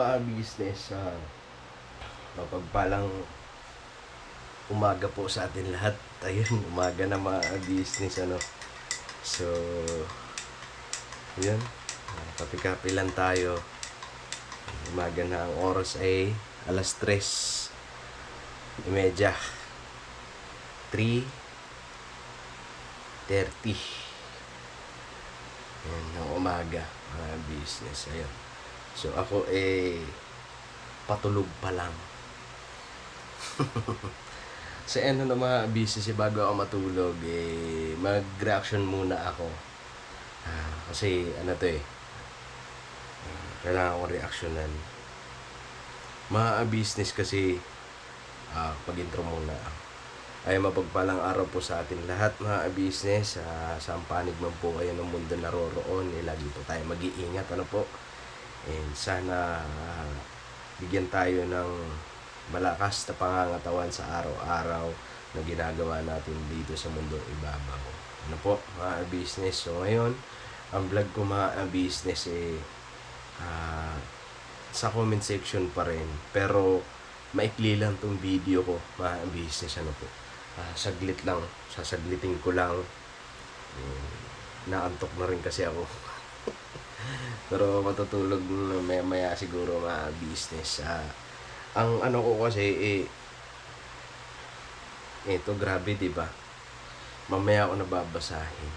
mga business, mapagpalang umaga po sa atin lahat. Ayun, umaga na mga business, ano. So, yun. Kapi-kapi lang tayo. Umaga na, ang oras ay alas 3:30. 3:30. Yan, ng umaga, mga business. Ayun. So, ako patulog pa lang. Sa ano na mga business, bago ako matulog, mag-reaction muna ako. Kasi, ano to kailangan ko reactionan. Mga business kasi, pag-intro muna. Ay mapagpalang araw po sa atin lahat, mga business. Saan panig man po kayo ng mundo naroroon, lagi po tayo mag-iingat, ano po. And sana bigyan tayo ng malakas na pangangatawan sa araw-araw na ginagawa natin dito sa mundo ibabaw. Ano po, mga business. So ngayon, ang vlog ko mga business sa comment section pa rin. Pero maikli lang tong video ko, mga business, ano po. Saglit lang, sasaglitin ko lang. Naantok na rin kasi ako. Pero matutulog na maya siguro mga business. Ang ano ko kasi ito grabe, diba? Mamaya ako nababasahin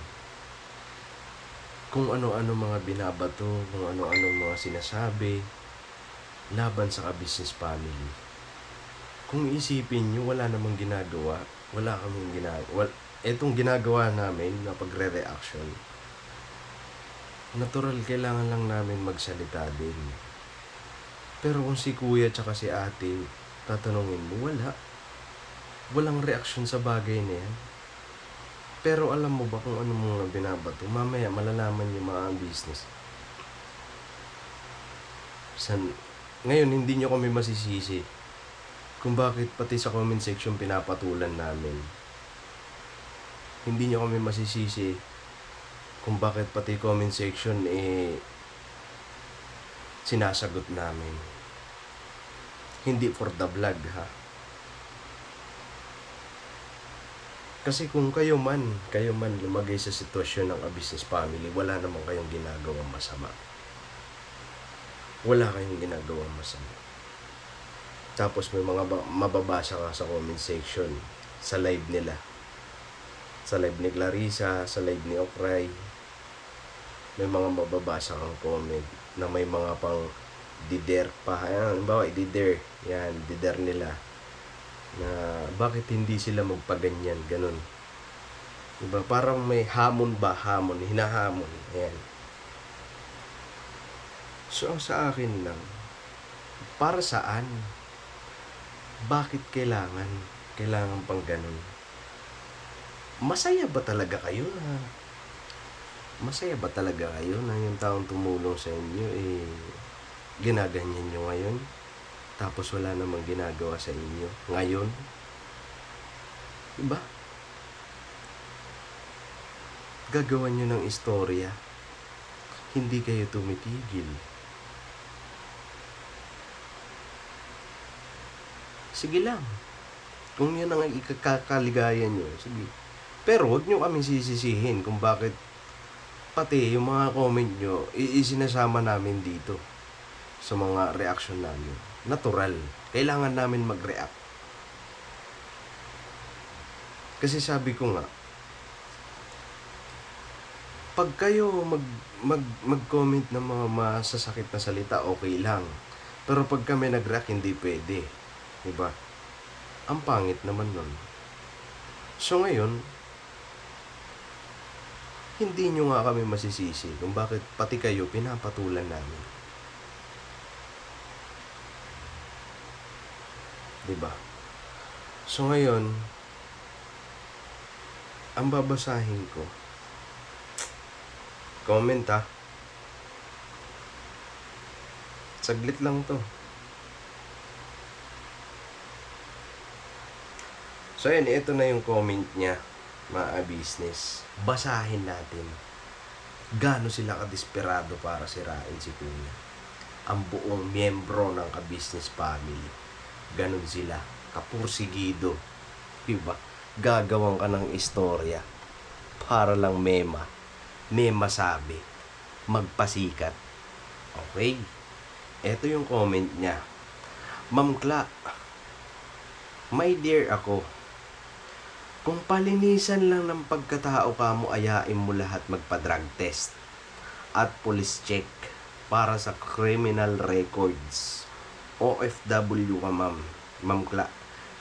kung ano-ano mga binabato, kung ano-ano mga sinasabi laban sa ka-business family. Kung isipin nyo, wala namang ginagawa, wala kaming ginagawa. Etong ginagawa namin na pagre-reaction, natural, kailangan lang namin magsalita din. Pero kung si kuya tsaka si ate, tatanungin mo, walang reaksyon sa bagay na yan. Pero alam mo ba kung ano mga binabato? Mamaya malalaman yung mga business. Ngayon, hindi nyo kami masisisi kung bakit pati sa comment section pinapatulan namin. Hindi nyo kami masisisi kung bakit pati comment section sinasagot namin. Hindi for the vlog, ha. Kasi kung kayo man lumagay sa sitwasyon ng business family, wala naman kayong ginagawang masama. Wala kayong ginagawang masama. Tapos may mga mababasa ka sa comment section, sa live nila. Sa live ni Clarissa, sa live ni Okray, may mga mababasa kang comment na may mga pang dider pa. Ayan, bawa dider. Yan, dider nila. Na bakit hindi sila magpaganyan, ganun. Diba? Parang may hamon, hinahamon. Ayan. So, sa akin lang, para saan? Bakit kailangan pang ganun? Masaya ba talaga kayo na yung taong tumulong sa inyo ginaganyan nyo ngayon? Tapos wala namang ginagawa sa inyo ngayon? Diba? Gagawan nyo ng istorya, hindi kayo tumitigil. Sige lang. Kung yan ang ikakaligayan nyo, sige. Pero huwag nyo kami sisisihin kung bakit pati yung mga comment nyo isinasama namin dito sa mga reaction namin. Natural. Kailangan namin mag-react. Kasi sabi ko nga, pag kayo mag-comment ng mga masasakit na salita, okay lang. Pero pag kami nag-react, hindi pwede. Diba? Ang pangit naman nun. So ngayon, hindi nyo nga kami masisisi kung bakit pati kayo pinapatulan namin. Diba? So ngayon, ang babasahin ko, comment, saglit lang to. So ayan, ito na yung comment niya, mga business. Basahin natin. Gaano sila kadesperado para sirain si kuya. ang buong miyembro ng ka-business family. Ganun sila, kapursigido. Diba? Gagawan ka ng istorya para lang may masabi, magpasikat. Okay, eto yung comment niya. Ma'am Kla, my dear ako, kung palinisan lang ng pagkatao ka mo, ayain mo lahat magpa-drug test at police check para sa criminal records. OFW ka, Ma'am Kla.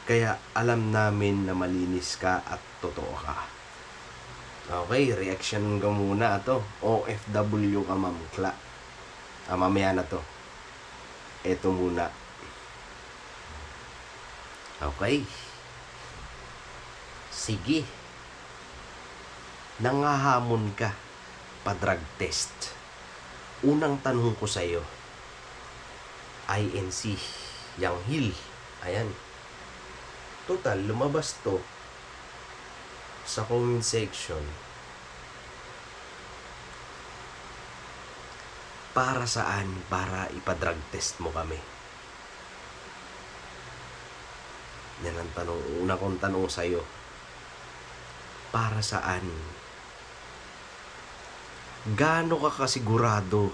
Kaya alam namin na malinis ka at totoo ka. Okay, reaction ko muna ito. OFW ka, Ma'am Kla. Mamaya na to. Ito muna. Okay. Sige. Nangahamon ka pa-drug test. Unang tanong ko sa'yo, INC, Yang Hill. Ayan. Total, lumabas to sa comment section. Para saan? Para ipa-drug test mo kami. Yan ang tanong. Una kong tanong sa'yo. Para saan? Gaano ka kasigurado?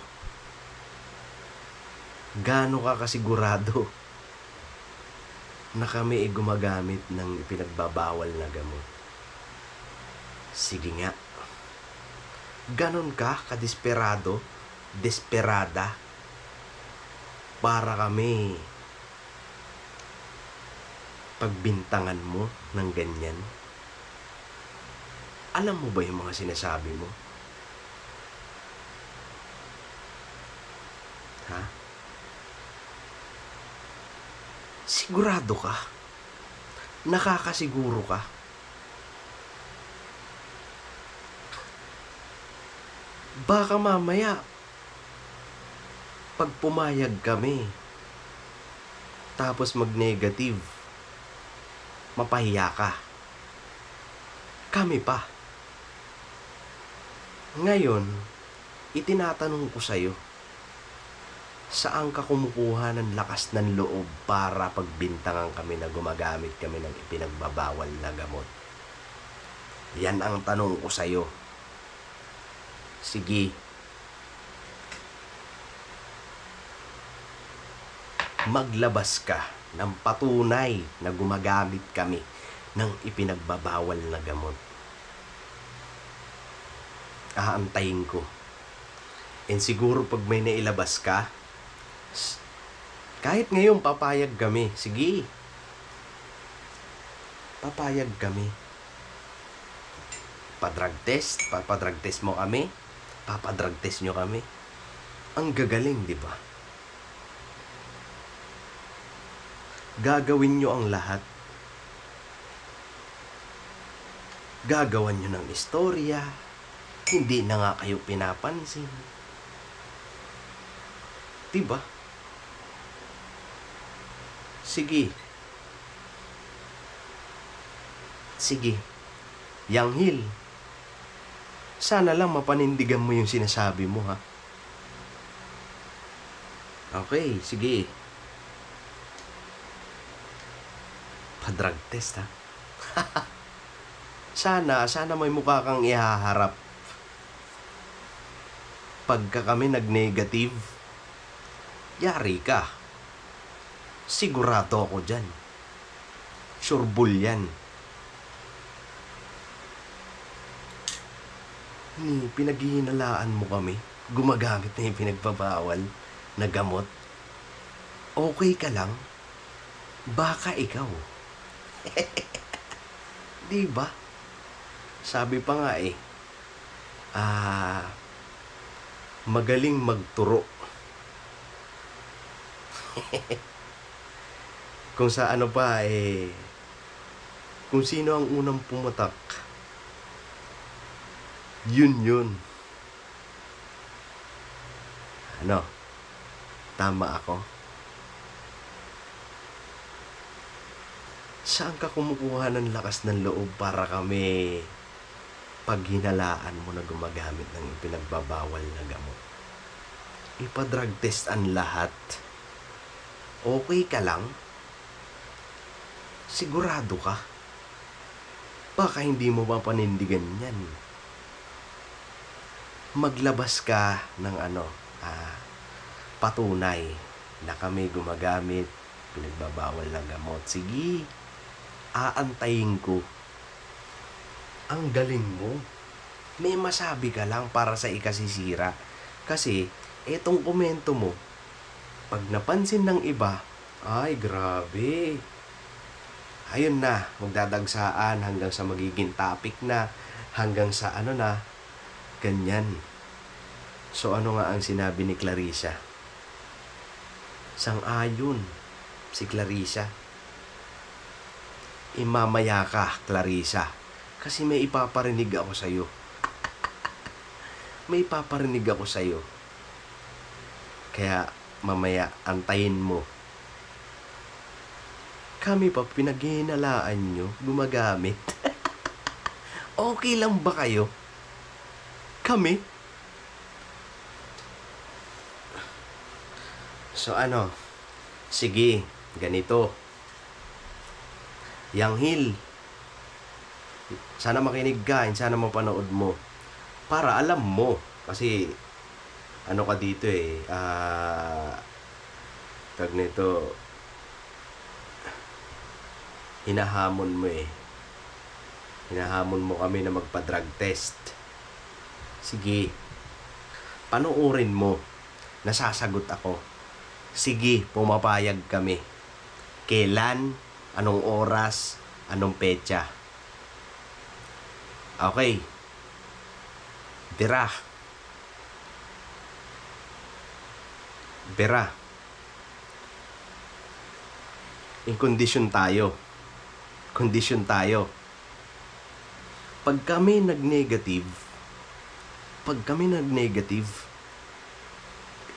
Gaano ka kasigurado na kami ay gumagamit ng ipinagbabawal na gamot? Sige nga. Ganon ka kadesperado, desperada para kami pagbintangan mo ng ganyan? Alam mo ba yung mga sinasabi mo? Ha? Sigurado ka? Nakakasiguro ka? Baka mamaya, pag pumayag kami, tapos mag-negative, mapahiya ka. Kami pa. Ngayon, itinatanong ko sa'yo, saan ka kumukuha ng lakas ng loob para pagbintangan kami na gumagamit kami ng ipinagbabawal na gamot? Yan ang tanong ko sa'yo. Sige. Maglabas ka ng patunay na gumagamit kami ng ipinagbabawal na gamot. Aantayin ko. And siguro pag may nailabas ka, kahit ngayon papayag kami. Sige. Papayag kami. Pa-drug test. Papadrug test mo kami. Papadrug test nyo kami. Ang gagaling, di ba? Gagawin nyo ang lahat. Gagawan nyo ng istorya. Hindi na nga kayo pinapansin. Diba? Sige. Sige. Yang Hill. Sana lang mapanindigan mo yung sinasabi mo, ha? Okay, sige. Pa-drug test, ha? Sana may mukha kang ihaharap. Pagka kami nag-negative, yari ka. Sigurado ako dyan. Sureball yan. Pinaghihinalaan mo kami. Gumagamit na yung pinagbabawal na gamot. Okay ka lang? Baka ikaw. Diba? Sabi pa nga magaling magturo. Kung sa ano pa kung sino ang unang pumatak, yun. Ano? Tama ako? Saan ka kumukuha ng lakas ng loob para kami paghinalaan mo na gumagamit ng pinagbabawal na gamot? ipa-drug test ang lahat. Okay ka lang? Sigurado ka? Baka hindi mo pa panindigan yan. Maglabas ka ng patunay na kami gumagamit, pinagbabawal ng gamot. Sige, aantayin ko. Ang galing mo. May masabi ka lang para sa ikasisira. Kasi, etong komento mo, pag napansin ng iba, ay grabe. Ayun na, magdadagsaan hanggang sa magiging topic na, hanggang sa ganyan. So ano nga ang sinabi ni Clarissa? Sang-ayon si Clarissa. Imamaya ka, Clarissa. Kasi may ipaparinig ako sa'yo. May ipaparinig ako sa'yo. Kaya mamaya antayin mo. Kami pa pinaghihinalaan nyo, gumagamit. Okay lang ba kayo? Kami? So sige, ganito. Yang Hill, sana makinig ka, sana mapanood mo. Para alam mo, kasi ka dito tag nito, hinahamon mo Hinahamon mo kami na magpa-drug test. Sige, panoorin mo. Nasasagot ako. Sige, pumapayag kami. Kailan? Anong oras? Anong petsa? Okay. Bira. In condition tayo. Pag kami nag-negative,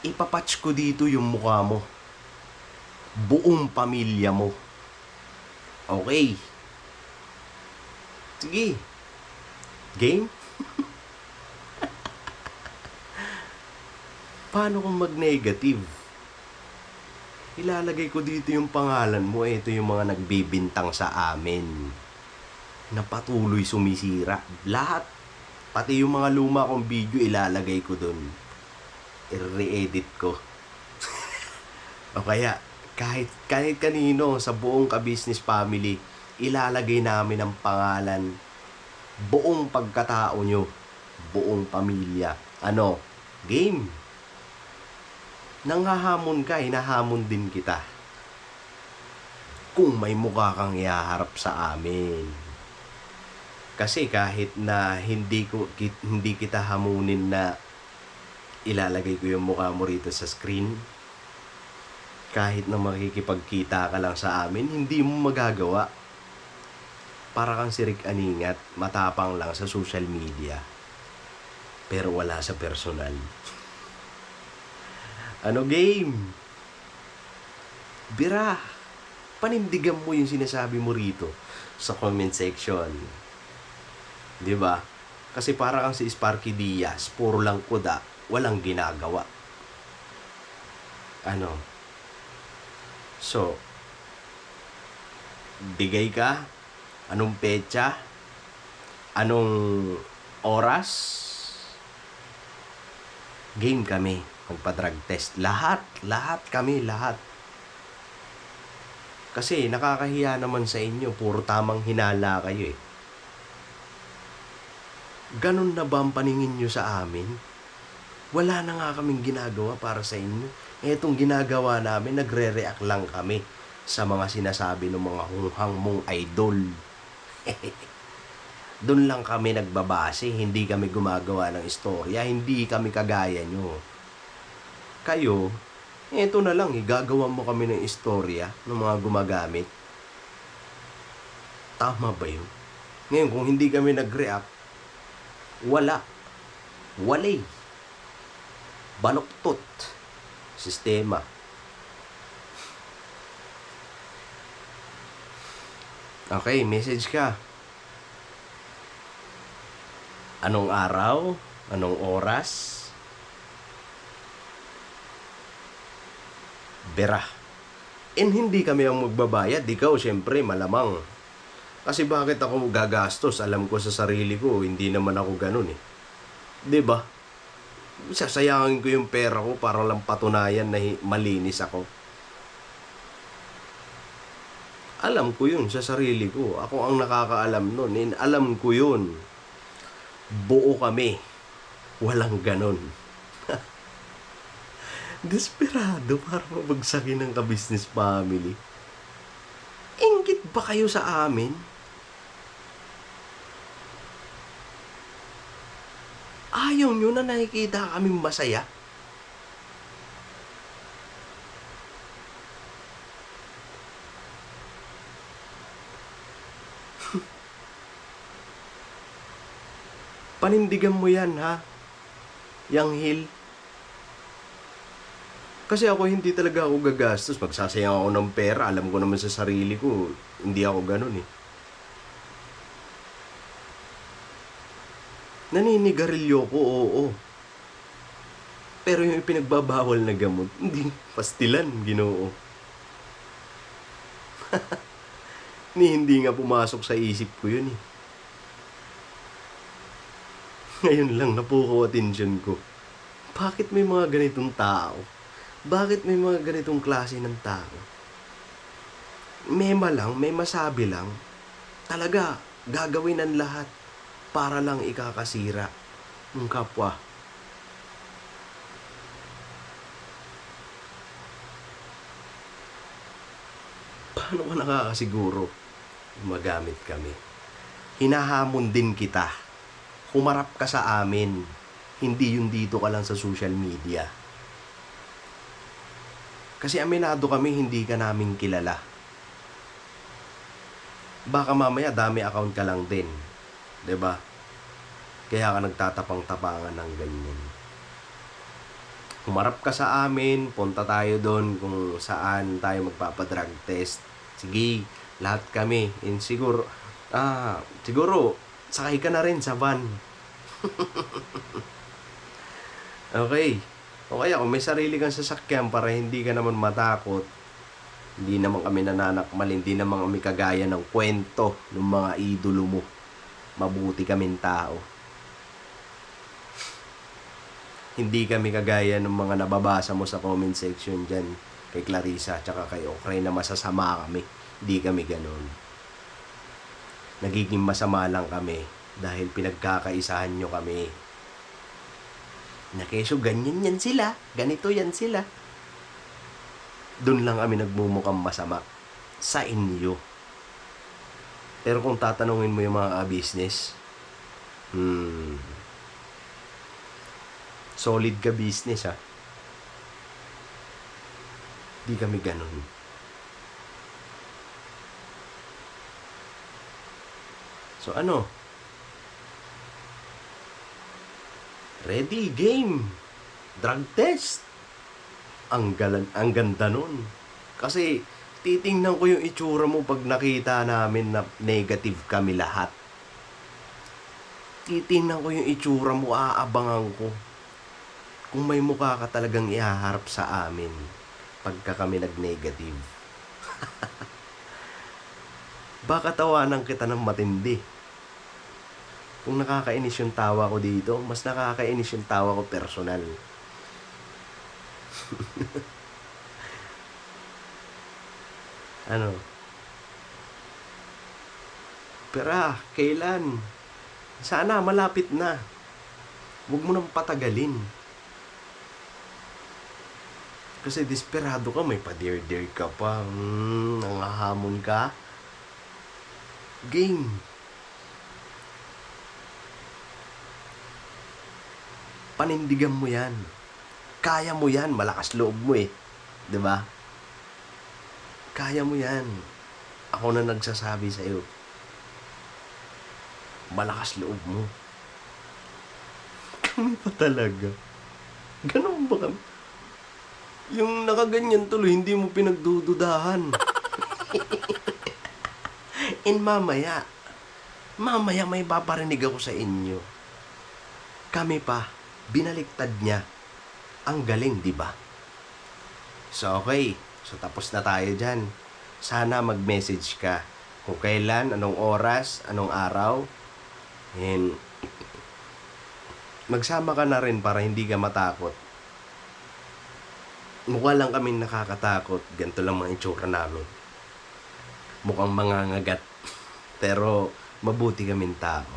ipapatch ko dito yung mukha mo. Buong pamilya mo. Okay. Sige. Game? Paano kung mag-negative? Ilalagay ko dito yung pangalan mo. Ito yung mga nagbibintang sa amin na patuloy sumisira. Lahat. Pati yung mga luma kong video ilalagay ko dun. I-re-edit ko. O kaya, kahit kanino sa buong ka-business family, ilalagay namin ang pangalan, buong pagkatao nyo, buong pamilya. Game. Nanghahamon ka, hinahamon din kita. Kung may mukha kang ihaharap sa amin. Kasi kahit na hindi kita hamunin na ilalagay ko yung mukha mo rito sa screen, kahit na makikipagkita ka lang sa amin, hindi mo magagawa. Para kang si Rick Aningat, matapang lang sa social media, pero wala sa personal. Game? Bira, panindigan mo yung sinasabi mo rito sa comment section. Diba? Kasi para kang si Sparky Diaz, puro lang kuda, walang ginagawa. So, bigay ka? Anong petsa? Anong oras? Game kami. Magpa-drug test. Lahat kami. Kasi nakakahiya naman sa inyo. Puro tamang hinala kayo Ganon na ba ang paningin nyo sa amin? Wala na nga kaming ginagawa para sa inyo. Etong ginagawa namin, nagre-react lang kami sa mga sinasabi ng mga hunghang mong idol. Doon lang kami nagbabase, hindi kami gumagawa ng istorya, hindi kami kagaya nyo. Kayo, eto na lang, gagawa mo kami ng istorya ng mga gumagamit. Tama ba yun? Ngayon, kung hindi kami nag-react, walay. Baluktot. Sistema. Okay, message ka. Anong araw? Anong oras? Bera. And hindi kami ang magbabayad. Ikaw, syempre, malamang. Kasi bakit ako gagastos? Alam ko sa sarili ko, hindi naman ako ganun eh. 'Di ba? Sasayangin ko yung pera ko para lang patunayan na malinis ako. Alam ko yun sa sarili ko. Ako ang nakakaalam nun. And alam ko yun. Buo kami. Walang ganon. Desperado para mabagsakin ng ka-business family. Inggit ba kayo sa amin? Ayaw nyo na nakikita kaming masaya? Panindigan mo yan, ha? Yang Hill. Kasi ako hindi talaga ako gagastos. Magsasayang ako ng pera. Alam ko naman sa sarili ko, hindi ako ganun eh. Naninigarilyo ko, oo. Pero yung ipinagbabawal na gamot, hindi. Pastilan, Ginoo. Hindi nga pumasok sa isip ko yun eh. Ngayon lang napukaw atensyon ko. Bakit may mga ganitong tao? Bakit may mga ganitong klase ng tao? Mema lang, may masabi lang. Talaga, gagawin ang lahat para lang ikakasira ng kapwa. Paano ka nakakasiguro? Magamit kami. Hinahamon din kita. Humarap ka sa amin. Hindi yung dito ka lang sa social media. Kasi aminado kami, hindi ka namin kilala. Baka mamaya dami account ka lang din. 'Di ba? Kaya ka nagtatapang-tapangan ng ganyan. Humarap ka sa amin, punta tayo doon kung saan tayo magpapadrug test. Sige, lahat kami. And siguro sakay ka na rin sa van. Okay. O kaya kung may sarili kang sasakyan para hindi ka naman matakot, hindi naman kami nananakmal, hindi naman kami kagaya ng kwento ng mga idolo mo. Mabuti kaming tao. Hindi kami kagaya ng mga nababasa mo sa comment section dyan kay Clarissa tsaka kay Okray na masasama kami. Hindi kami ganon. Nagiging masama lang kami dahil pinagkakaisahan nyo kami. Na kesyo ganyan yan sila, ganito yan sila. Doon lang kami nagmumukhang masama sa inyo. Pero kung tatanungin mo yung mga business, solid ka business ha. Di kami ganun. So ano? Ready, game. Drug test. Ang ganda nun. Kasi titingnan ko yung itsura mo pag nakita namin na negative kami lahat. Titingnan ko yung itsura mo, aabangan ko. Kung may mukha ka talagang ihaharap sa amin pagka kami nag-negative. Baka tawanan kita ng matindi. Kung nakakainis yung tawa ko dito, mas nakakainis yung tawa ko personal. Ano? Pero kailan? Sana malapit na. Huwag mo nang patagalin. Kasi desperado ka, may pa-dare-dare ka pa. Nangahamon ka. Game. Panindigan mo yan. Kaya mo yan. Malakas loob mo eh. 'Di ba? Kaya mo yan. Ako na nagsasabi sa'yo. Malakas loob mo. Kami pa talaga. Ganun ba kami? Yung nakaganyan tuloy, hindi mo pinagdududahan. And mamaya may paparinig ako sa inyo. Kami pa, binaliktad niya. Ang galing, di ba? So, okay. So, tapos na tayo dyan. Sana mag-message ka. Kung kailan, anong oras, anong araw. And, magsama ka na rin para hindi ka matakot. Mukha lang kami nakakatakot. Ganito lang mga itsura namin. Mukhang mangangagat. Pero, mabuti kaming tao.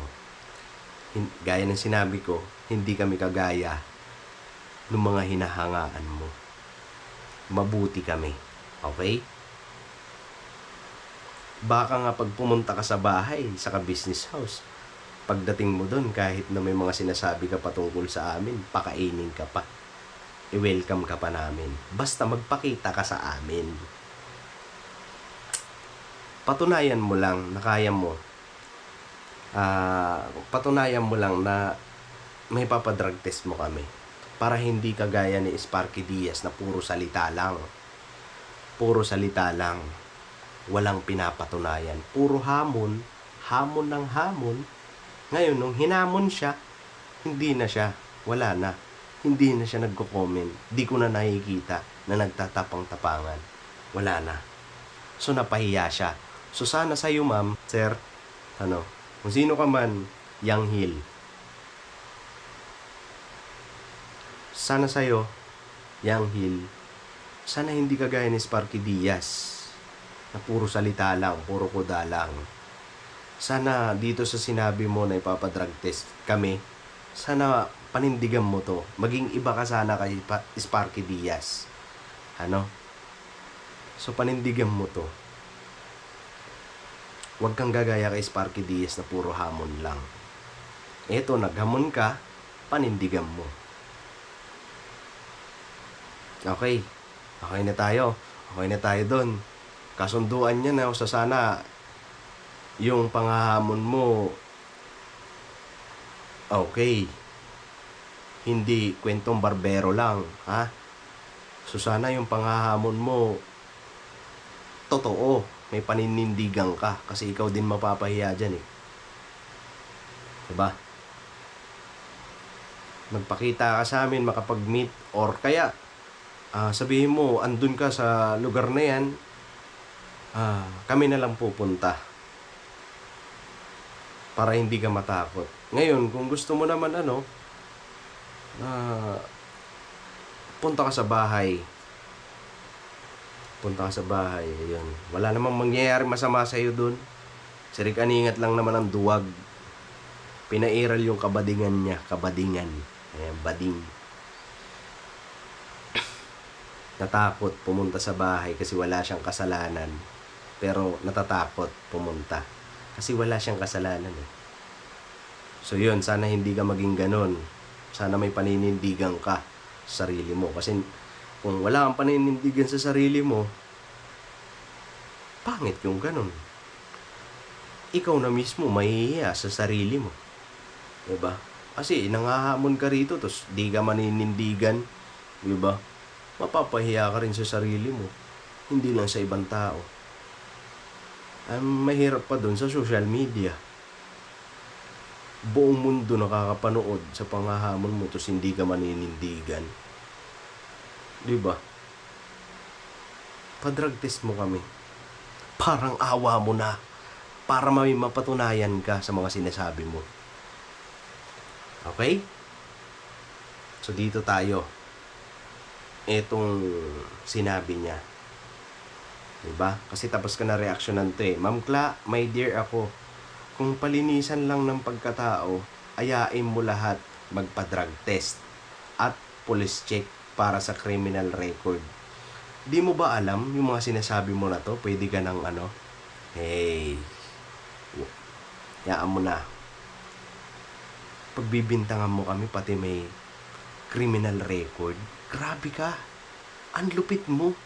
Gaya ng sinabi ko, hindi kami kagaya ng mga hinahangaan mo. Mabuti kami. Okay? Baka nga pag pumunta ka sa bahay, sa ka-business house, pagdating mo doon, kahit na may mga sinasabi ka patungkol sa amin, pakainin ka pa. I-welcome ka pa namin. Basta magpakita ka sa amin. Patunayan mo lang na kaya mo. Patunayan mo lang na may papadrug test mo kami. Para hindi kagaya ni Sparky Diaz na puro salita lang. Puro salita lang. Walang pinapatunayan. Puro hamon. Hamon ng hamon. Ngayon, nung hinamon siya, hindi na siya. Wala na. Hindi na siya nagko-comment. Di ko na nakikita na nagtatapang-tapangan. Wala na. So, napahiya siya. So, sana sa'yo, ma'am, sir, kung sino ka man, Yang Hill. Sana sa'yo, Yang Hill, sana hindi kagaya ni Sparky Diaz na puro salita lang, puro kuda lang. Sana dito sa sinabi mo na ipapadrug test kami, sana panindigan mo to. Maging iba ka sana kay Sparky Diaz. So panindigan mo to. Huwag kang gagaya kay Sparky Diaz na puro hamon lang. Eto, naghamon ka, panindigan mo. Okay. Okay na tayo. Okay na tayo doon. Kasunduan niya na sa sana yung panghahamon mo okay. Hindi kwentong barbero lang, ha? So sana yung panghahamon mo totoo. May paninindigan ka kasi ikaw din mapapahiya dyan eh. Diba? Magpakita ka sa amin, makapag-meet or kaya sabihin mo, andun ka sa lugar na yan, kami na lang pupunta para hindi ka matakot. Ngayon, kung gusto mo naman punta ka sa bahay. Ayun. Wala namang mangyayari masama sa iyo dun. Si Rick Aningat lang naman ang duwag. Pinairal yung kabadingan niya. Ayan, bading. Natakot pumunta sa bahay kasi wala siyang kasalanan. Pero natatakot pumunta kasi wala siyang kasalanan eh. So yun, sana hindi ka maging ganun. Sana may paninindigan ka sa sarili mo. Kasi kung wala kang paninindigan sa sarili mo, pangit yung ganun. Ikaw na mismo mahihiya sa sarili mo. Diba? Kasi nangahamon ka rito, tapos di ka maninindigan. Diba? Mapapahiya ka rin sa sarili mo. Hindi lang sa ibang tao. Mahirap pa dun sa social media. Buong mundo nakakapanood sa panghahamon mo, tapos hindi ka maninindigan. Diba? Pa-drug test mo kami. Parang awa mo na. Para may mapatunayan ka sa mga sinasabi mo. Okay? So dito tayo. Etong sinabi niya. Diba? Kasi tapos ka na reaksyonan to eh. Ma'am Kla, my dear ako, kung palinisan lang ng pagkatao, ayain mo lahat magpa-drug test at police check para sa criminal record. Di mo ba alam yung mga sinasabi mo na to? Pwede ka ng hey, yaan mo na. Pagbibintangan mo kami pati may criminal record. Grabe ka. Ang lupit mo.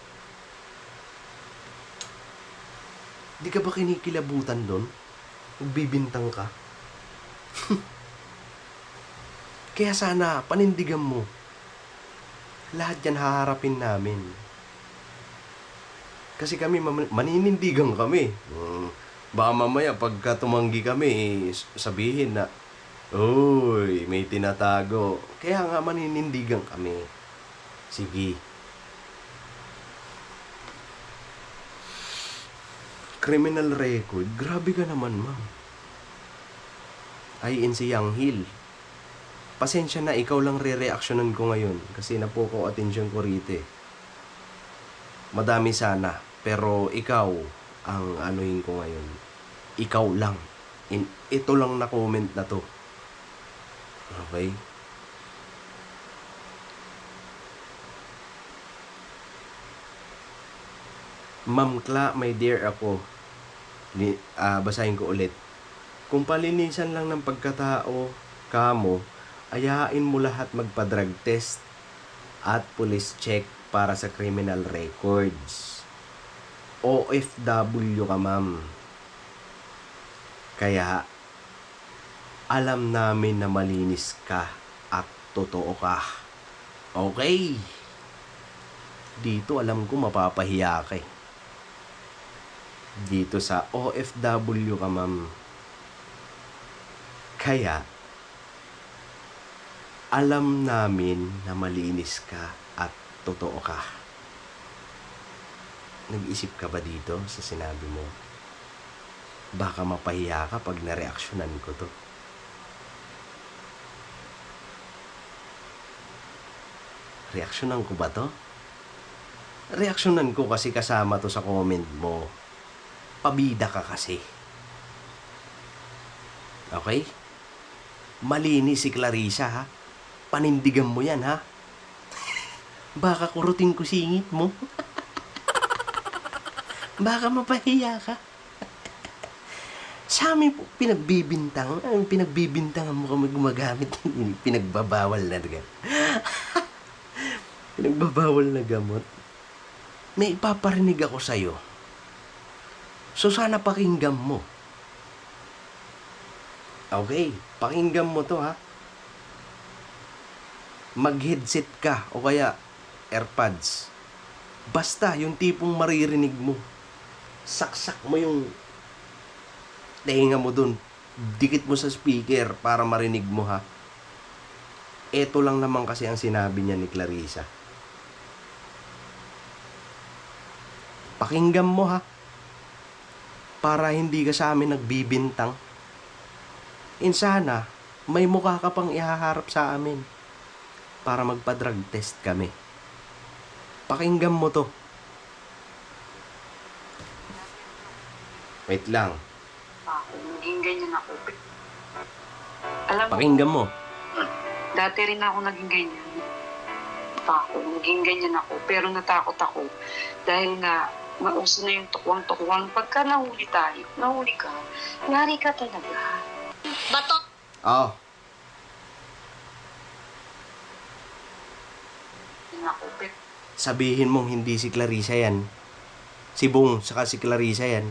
Di ka ba kinikilabutan doon? Magbibintang ka. Kaya sana, panindigan mo. Lahat yan haharapin namin. Kasi kami, maninindigan kami. Baka mamaya, pagka tumanggi kami, sabihin na, uy, may tinatago. Kaya nga, maninindigan kami. Sige. Criminal record? Grabe ka naman, ma'am. INC Young Hill. Pasensya na, ikaw lang re-reactionan ko ngayon kasi napuko atensyon ko rito eh. Madami sana, pero ikaw ang anuhin ko ngayon. Ikaw lang. Ito lang na comment na to. Okay? Ma'am Kla, my dear ako. Basahin ko ulit. Kung palinisan lang ng pagkatao, kamo, ayain mo lahat magpa-drug test at police check para sa criminal records. OFW ka, ma'am. Kaya, alam namin na malinis ka at totoo ka. Okay? Dito alam ko mapapahiya ka eh. Dito sa OFW ka, ma'am. Kaya, alam namin na malinis ka at totoo ka. Nag-isip ka ba dito sa sinabi mo? Baka mapahiya ka pag nareaksyonan ko to. Reaksyonan ko ba to? Reaksyonan ko kasi kasama to sa comment mo. Pabida ka kasi. Okay? Malinis si Clarissa, ha? Panindigan mo yan, ha? Baka kurutin ko singit mo. Baka mapahiya ka. Sa amin po, pinagbibintangan mo kami gumagamit. Pinagbabawal na gamot. Pinagbabawal na gamot. May ipaparinig ako sa'yo. So sana pakinggan mo. Okay, pakinggan mo to, ha? Mag-headset ka o kaya AirPods. Basta yung tipong maririnig mo. Saksak mo yung tenga mo dun. Dikit mo sa speaker para marinig mo, ha? Ito lang naman kasi ang sinabi niya ni Clarissa. Pakinggan mo, ha? Para hindi ka sa amin nagbibintang. Sana, may mukha ka pang ihaharap sa amin para magpa-drug test kami. Pakinggan mo to. Wait lang. Naging ganyan ako. Alam mo, Pakinggan mo. dati rin ako naging ganyan. Naging ganyan ako. Pero natakot ako. Dahil nga, mauso na yung tukwang-tukwang. Pagka nahuli ka, yari ka talaga. Batot! Oh. Sabihin mong hindi si Clarissa yan. Si Bong, saka si Clarissa yan.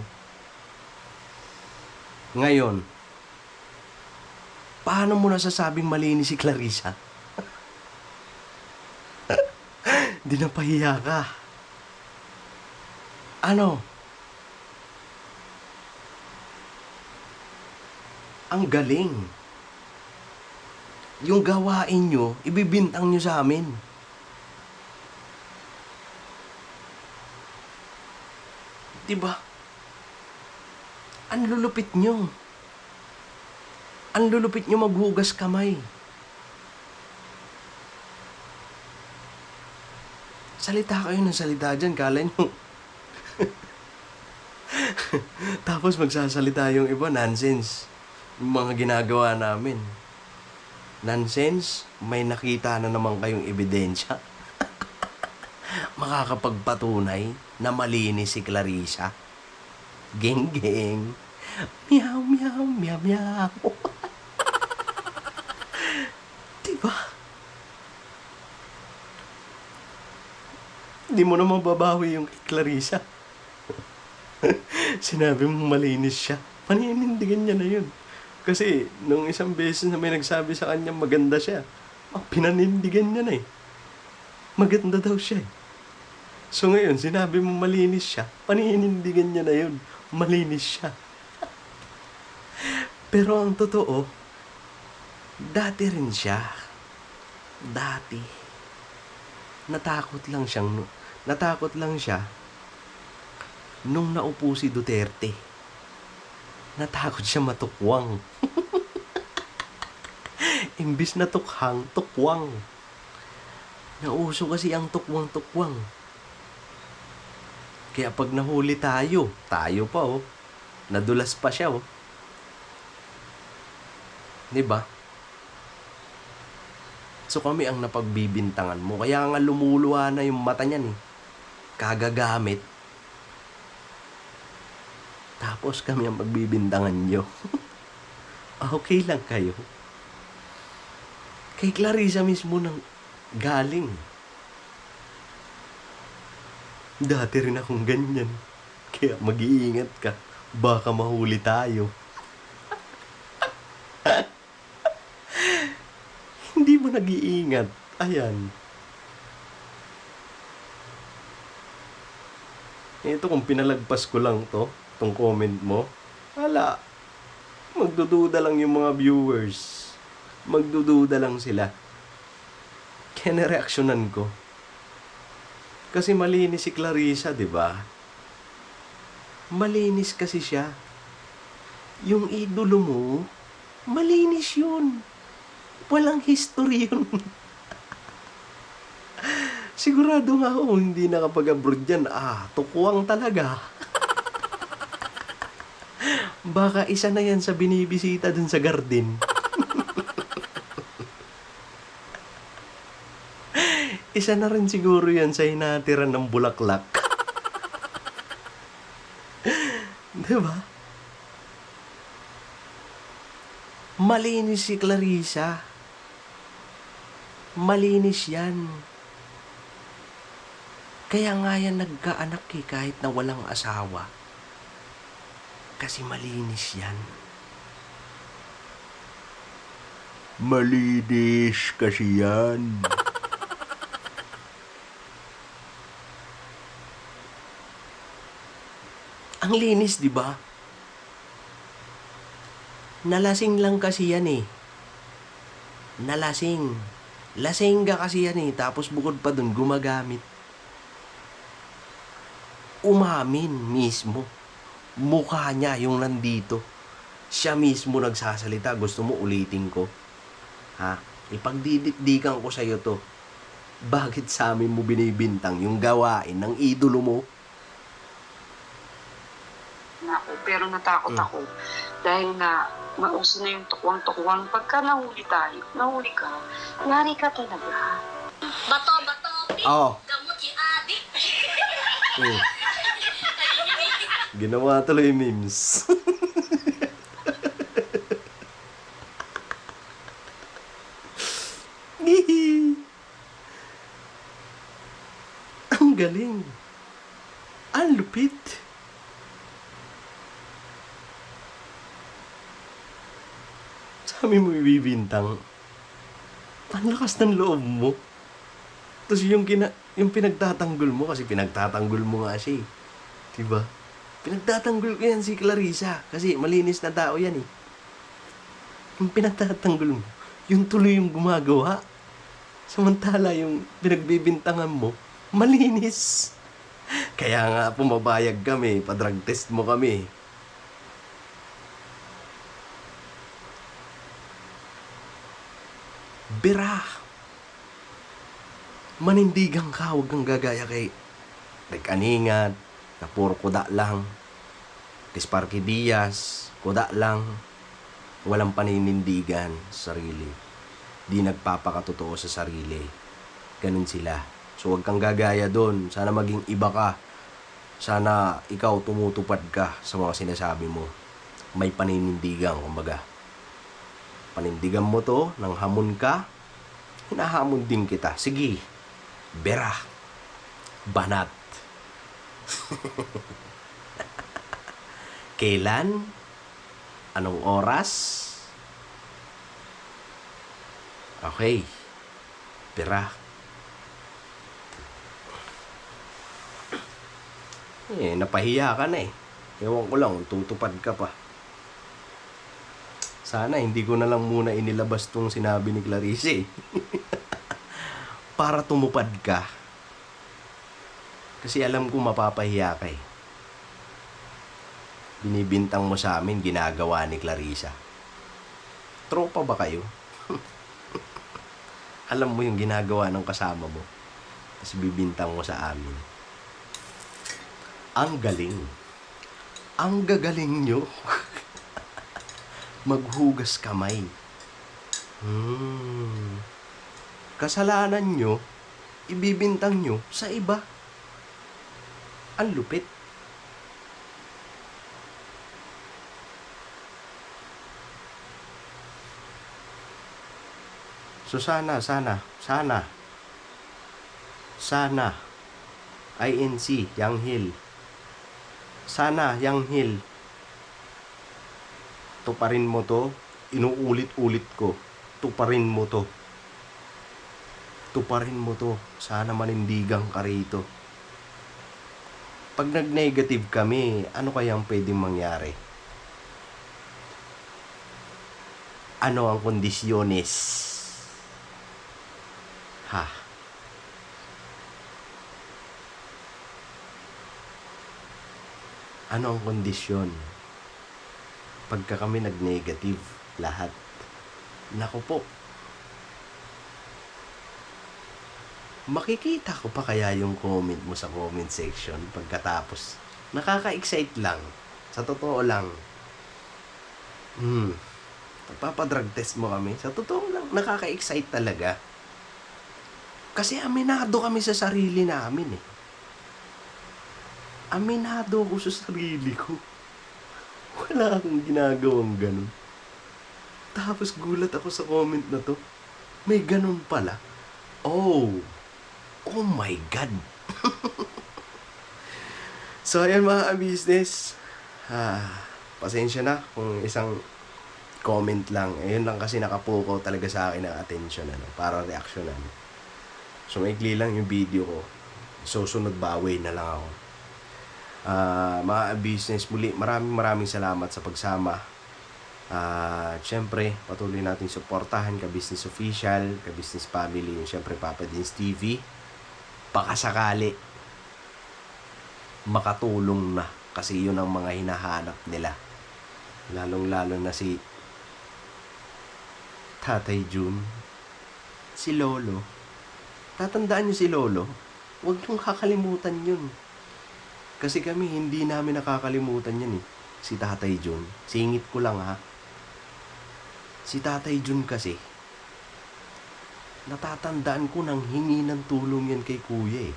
Ngayon, paano mo nasasabing malinis si Clarissa? Di napahiya ka. Ano? Ang galing. Yung gawain nyo, ibibintang nyo sa amin. Diba? Ang lulupit nyo. Ang lulupit nyo maghugas kamay. Salita kayo ng salita dyan, kala nyo. Tapos magsasalita yung iba, nonsense. Yung mga ginagawa namin. Nonsense, may nakita na naman kayong ebidensya. Makakapagpatunay na malinis si Clarissa. Geng, geng. Meow, meow, meow, meow. Diba? Hindi mo na mababawi yung Clarissa. Sinabi mong malinis siya. Paninindigan niya na yun. Kasi, nung isang beses na may nagsabi sa kanya maganda siya, pinanindigan niya na eh. Maganda daw siya eh. So ngayon, sinabi mong malinis siya, paninindigan niya na yun. Malinis siya. Pero ang totoo, dati rin siya. Dati. Natakot lang siya Nung naupo si Duterte, natakot siya matukwang. Imbis na tukhang, tukwang. Nauso kasi ang tukwang-tukwang. Kaya pag nahuli tayo pa oh. Nadulas pa siya oh. 'Di ba? So kami ang napagbibintangan mo. Kaya nga lumuluha na yung mata niyan eh. Kagagamit. Tapos kami ang pagbibintangan nyo. Okay lang kayo. Kay Clarissa mismo nang galing. Dati rin akong ganyan. Kaya mag-iingat ka. Baka mahuli tayo. Hindi mo nag-iingat. Ayan. Ito kung pinalagpas ko lang tong comment mo. Hala. Magdududa lang yung mga viewers. Magdududa lang sila. Kaya nareaksyonan ko. Kasi malinis si Clarissa, di ba? Malinis kasi siya. Yung idolo mo, malinis yun. Walang history yun. Sigurado nga ako, hindi nakapag-abroad yan. Tukwang talaga. Baka isa na yan sa binibisita dun sa garden. Isa na rin siguro yan sa hinatiran ng bulaklak. Diba? Malinis si Clarissa. Malinis yan. Kaya nga yan nagkaanak kahit na walang asawa. Kasi malinis yan. Malinis kasi yan. Ang linis, di ba? Nalasing lang kasi yan eh. Nalasing. Lasengga kasi yan eh. Tapos bukod pa dun, gumagamit. Umamin mismo. Mukha niya yung nandito. Siya mismo nagsasalita. Gusto mo ulitin ko? Ha? Ipagdidikdikan ko sa'yo to. Bakit sa amin mo binibintang yung gawain ng idolo mo? Pero natakot ako. Dahil nga, mauso na yung tukwang-tukwang. Pagka nahuli ka, yari ka talaga. Bato, Oh. gamot yung adik. Ginawa tuloy memes. Ang galing. Ang lupit. Sabi mo ibibintang. Ang lakas ng loob mo. Tapos yung pinagtatanggol mo, kasi pinagtatanggol mo nga siya eh. Diba? Pinagtatanggol ko yan si Clarissa. Kasi malinis na tao yan eh. Yung pinagtatanggol mo, yung tuloy yung gumagawa. Samantala yung pinagbibintangan mo, malinis. Kaya nga pumabayag kami, pa-drug test mo kami. Bira. Manindigan ka, huwag kang gagaya kay Aningat, na puro kuda lang. Sparky Diaz, kuda lang. Walang paninindigan sa sarili. Di nagpapakatotoo sa sarili. Ganun sila. So huwag kang gagaya doon. Sana maging iba ka. Sana ikaw tumutupad ka sa mga sinasabi mo. May paninindigan, kumbaga. Panindigan mo to, nang hamon ka, hinahamon din kita. Sige, bera, banat. Kailan? Anong oras? Okay, bera. Napahiya ka na eh. Ewan ko lang, tutupad ka pa. Sana hindi ko na lang muna inilabas tong sinabi ni Clarissa eh. Para tumupad ka. Kasi alam ko mapapahiya ka eh. binibintang mo sa amin, ginagawa ni Clarissa. Tropa ba kayo? Alam mo yung ginagawa ng kasama mo, tapos bibintang mo sa amin. Ang galing. Ang gagaling nyo. Maghugas kamay. Kasalanan nyo, ibibintang nyo sa iba. Ang lupit. So sana, INC, Yang Hill. Sana, Yang Hill. Tuparin mo to. Inuulit-ulit ko. Tuparin mo to. Tuparin mo to. Sana manindigan ka rito. Pag nag-negative kami, ano kayang pwedeng mangyari? Ano ang kondisyones? Ha? Ano ang kondisyon? Pagka kami nag-negative, lahat. Naku po. Makikita ko pa kaya yung comment mo sa comment section pagkatapos. Nakaka-excite lang. Sa totoo lang. Papadrug test mo kami. Sa totoo lang, nakaka-excite talaga. Kasi aminado kami sa sarili namin eh. Aminado ako sa sarili ko. Wala akong ginagawang ganun. Tapos gulat ako sa comment na to. May ganun pala. Oh my God. So ayan mga business. Pasensya na kung isang comment lang. Ayun lang kasi nakapukaw talaga sa akin ng attention para reaksyonan. So maikli lang yung video ko. So sunod bawi na lang ako. Mga business muli, maraming salamat sa pagsama. Siyempre, patuloy natin suportahan ka-business official, ka-business family, yung siyempre Papa Dins TV. Pakasakali makatulong na kasi yun ang mga hinahanap nila. Lalong-lalo na si Tatay Jun, si Lolo. Tatandaan niyo si Lolo? Huwag niyong kakalimutan yun. Kasi kami hindi namin nakakalimutan yan eh. Si Tatay Jun. Singit ko lang ha. Si Tatay Jun kasi, natatandaan ko nang hingi ng tulong yan kay Kuya eh.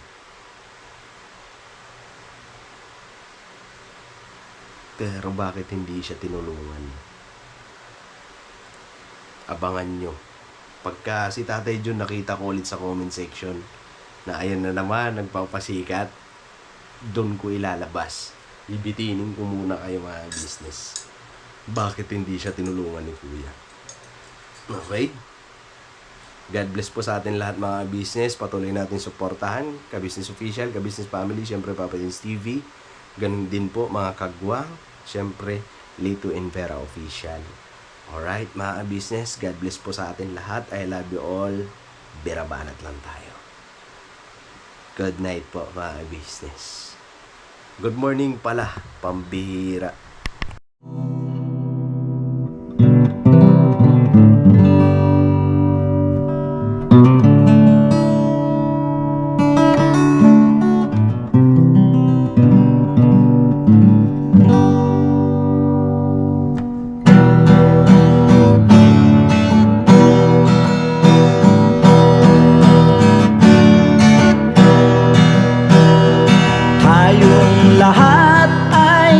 Pero bakit hindi siya tinulungan? Abangan nyo. Pagka si Tatay Jun nakita ko ulit sa comment section na ayan na naman, nagpapasikat, doon ko ilalabas. Bibitinin ko muna kayo mga business. Bakit hindi siya tinulungan ni Kuya? Okay? God bless po sa atin lahat mga business. Patuloy natin suportahan. Ka-business official, ka-business family, syempre Papa Dins TV. Ganun din po mga kagwang. Syempre, Lito and Vera official. Alright mga business. God bless po sa atin lahat. I love you all. Birabanat lang tayo. Good night po mga business. Good morning pala, pambihira. Tayong lahat ay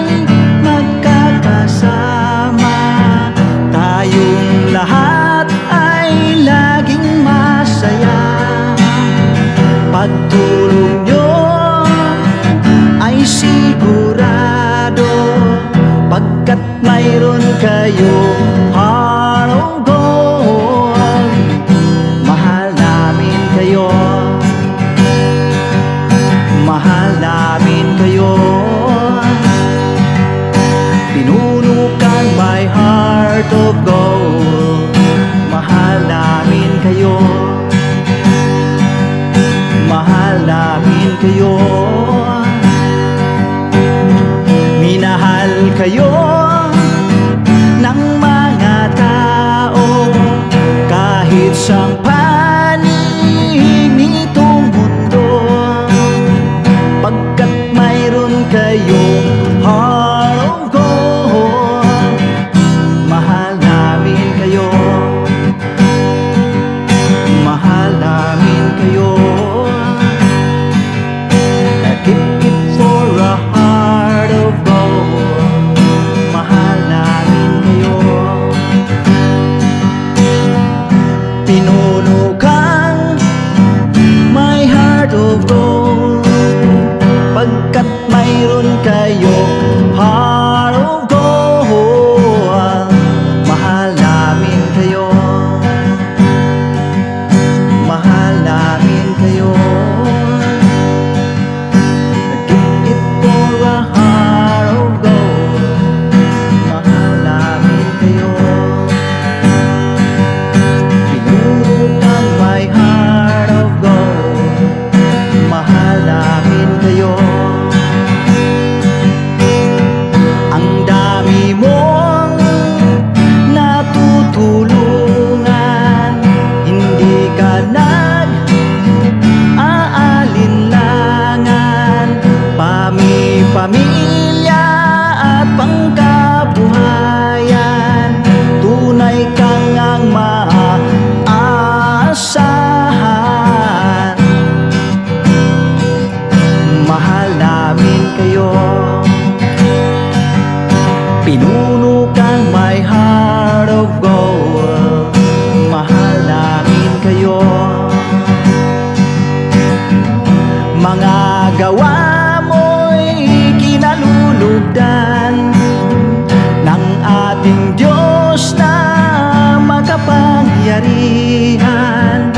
kahit sang panig nitong mundo, pagkat mayroon kayong heart of gold. Mahal namin kayo, mahal namin kayo. Keep it for a heart of gold. Mahal namin kayo. Pinuno kang my heart of gold, pagkat mayroon kayong heart of gold. Mahal namin kayo, mahal namin kayo. Keep it for a heart of gold. Mahal namin kayo. Pinuno kang my heart of gold. Mahal namin kayo. Ang dami mong natutulungan, hindi ka nag-aalinlangan. Pamilya at pangkabuhayan, tunay kang ang maaasahan. Mahal namin kayo. Pinuno kang my heart of gold. Mahal namin kayo. Mga gawa mo'y kinalulugdan ng ating Diyos na makapangyarihan.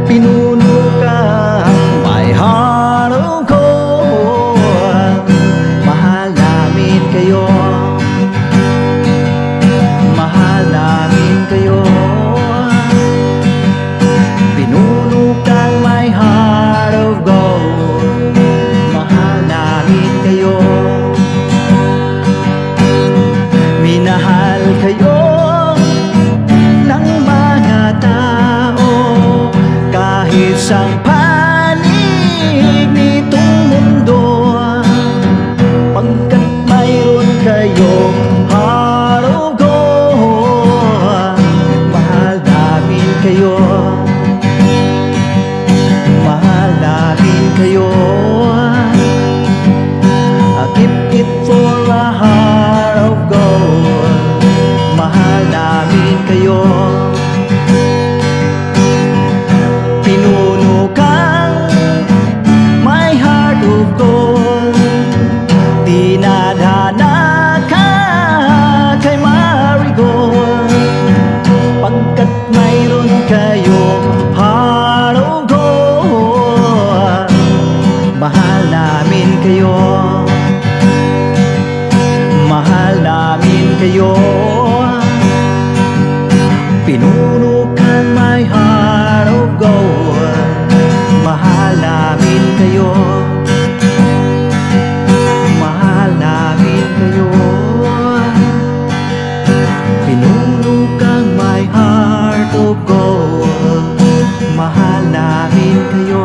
Pinuno kang my heart of gold. Mahal namin kayo, mahal namin kayo. Pinuno kang my heart of gold. Mahal namin kayo. Minahal kayo ng mga tao, kahit sang panig nitong mundo, pagkat mayroon kayong heart of gold. Mahal namin kayo, mahal namin kayo. Keep it for a heart of gold. Mahal namin kayo. Pinuno kang my heart of gold. Dinadhana ka kay Marigold, pagkat mayroon kayong heart of gold. Mahal namin kayo, mahal namin kayo. Pinuno kang my heart of gold. Mahal namin kayo, mahal namin kayo. Pinuno kang my heart of gold. Mahal namin kayo.